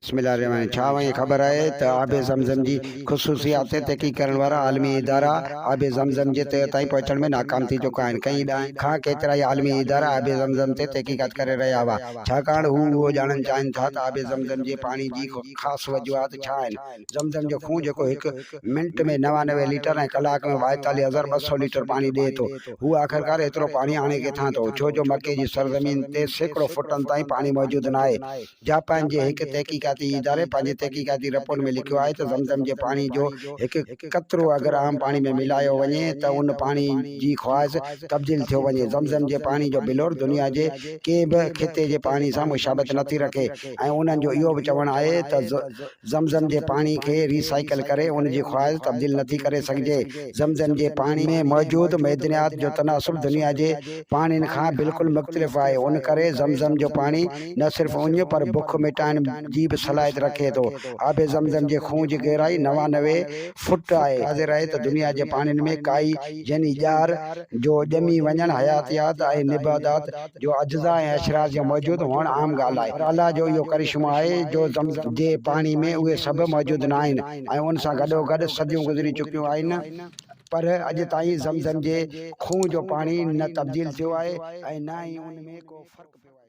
बिस्मिल्लाहिर्रहमानिर्रहीम। छा वही ख़बर है त आबे ज़मज़म जी ख़ुसूसियात तहक़ीक़ करण वारा आलमी इदारा आबे ज़मज़म जे तह ताईं पहुचण में नाकाम थी चुका आहिनि। कई ॾांहुं खां केतिरा ई आलमी इदारा आबे ज़मज़म ते तहक़ीक़ात करे रहिया हुआ, छाकाणि हू उहो ॼाणणु चाहिनि था त आबे ज़मज़म जे पाणी जी ख़ासि वजूहात छा आहिनि। ज़मज़म जो खूह जेको हिकु मिंट में 99 लीटर ऐं कलाक में 42,200 लीटर पाणी ॾिए थो, हू आख़िरकार एतिरो पाणी आणे किथां थो, छो जो मके जी सरज़मीन ते सैकड़ो फुटनि ताईं पाणी मौजूदु न आहे। जापान जे हिकु तहक़ीक़ाती इदारे पंहिंजे तहक़ीक़ाती रिपोर्ट में लिखियो आहे त ज़मज़म जे पाणी जो हिकु क़तरो अगर आम पाणी में मिलायो वञे त उन पाणी जी ख़्वाहिश तब्दील थियो वञे। ज़मज़म जे पाणी जो बिलोर दुनिया जे के बि खिते जे पाणी सां मुशाबत नथी रखे ऐं उन्हनि जो इहो बि चवणु आहे त ज़मज़म जे पाणी खे रिसाइकल करे उन जी ख़्वाहिश तब्दील नथी करे सघिजे। ज़मज़म जे पाणी में मौजूदु मैदनियात जो तनासुब दुनिया जे पाणियुनि खां बिल्कुलु मुख़्तलिफ़ आहे। उन करे ज़मज़म जो पाणी न सिर्फ़ उञ पर बुख मिटाइण जी बि सलाहियत रखे थो। आबे ज़मज़म जे खूह जी गहराई 99 फुट आहे। हाज़िर आहे त दुनिया जे पाणियुनि में काई यानी ॼार जो ॼमी वञणु, हयातियात ऐं निबातात जो अज्जा ऐं अशरार जो मौजूदु हुअणु आम ॻाल्हि आहे। पर अल्लाह जो इहो करिश्मो आहे जो ज़मज़म जे पाणी में उहे सभु मौजूदु न आहिनि ऐं उन सां गॾोगॾु सदियूं गुज़री चुकियूं आहिनि, पर अॼु ताईं ज़मज़म जे खूह जो पाणी न तब्दील थियो आहे ऐं न ई उन में को फ़र्क़ु पियो आहे।